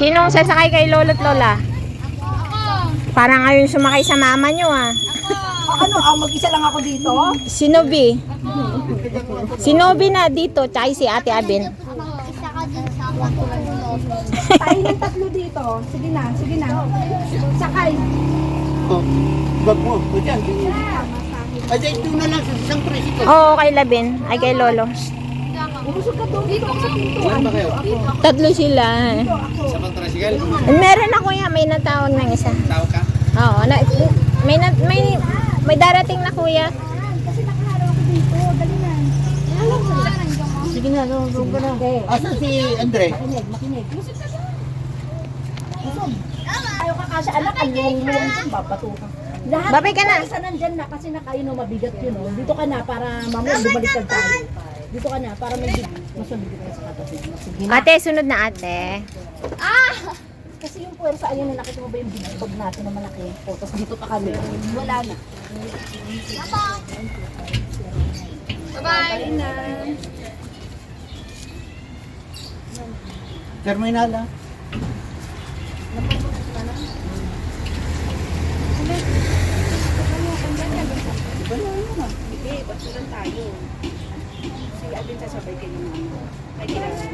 Sinong sasakay kay lolo't lola? Parang ngayon sumakay sa mama nyo ah. Ano, mag-isa lang ako dito? Si Nobi. Si Nobi na dito, tsaka si Ate Abin. Isa ka din sa ako. Tayo ng tatlo dito. Sige na, sige na. Sakay. Oh, bag mo. O dyan. Ay, ito na lang sa isang tricycle. Oo, kay Labin. Ay, kay Lolo. Umusog ka doon. Dito ako sa pintuan. ba kayo? Tatlo sila. Sa bang tricycle? Meron ako yan, may natawag ng isa. Tao ka? Oo, may darating na kuya. Kasi nakaharap ako dito. Dali na. Sige na, doon ka na. Asan si Andre? Makinig. Usog. Ayaw ka kasi anak, ang luwang-luwang kang babato ka. Lahat Babay ka na. isa nandyan na kasi nakain mabigat yun. Oh. Dito ka na para mamaya bumaliktad tayo. Dito ka na para may masunod ka sa katapid. Sige na. Ate, sunod na ate. Kasi yung puwersa, ayun na nakita mo ba yung bag natin na malaki? O, tapos dito pa kami. Wala na. Bye-bye. Na. Terminal ah. Hindi, ba't lang tayo? Si Alvin sasabay kayo naman. Ay, kailangan.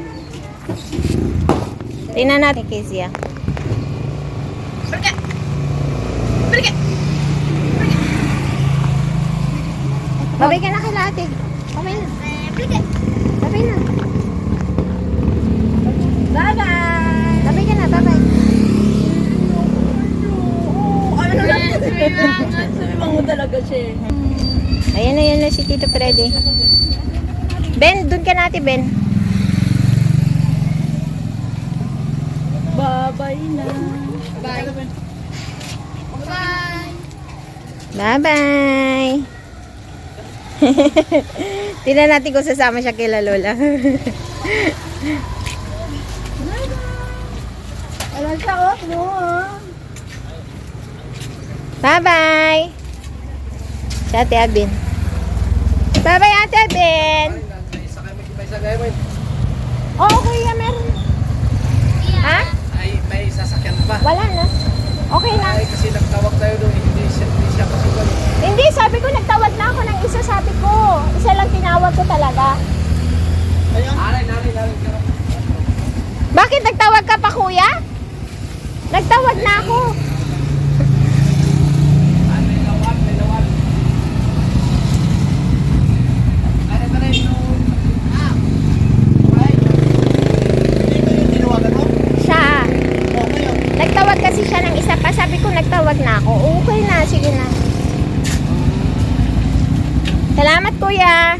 Tingnan natin kay Zia. Babay ka na kay ate. Babay na. Babay na. Bye-bye! Babay ka na, babay. Ano lang? Sabi mo talaga siya eh. Ayan na si Tito Freddy. Ben, dun ka natin, Ben. Bye-bye na. Bye. Bye. Bye-bye. Tingnan natin kung sasama siya kila Lola. Wala siya, oh. No, Bye-bye. Si Ate Abin. Bye-bye, Ate Abin. Oo, kuya, meron. Ha? Ay, may sasakyan pa. Wala na. Okay na. Ay, kasi nagtawag tayo doon. Hindi siya kasugal. Hindi, sabi ko nagtawag na ako ng isa, sabi ko. Isa lang tinawag ko talaga. Ayun. Narin. Bakit nagtawag ka pa, kuya? Nagtawag na ako. May lawan. Ay, ito na yung... Ay. Hindi ba yung tinawagan mo? Siya. Oo, ngayon. Nagtawag kasi siya ng isa pa. Sabi ko nagtawag na ako. Okay na, sige na. Salamat, kuya.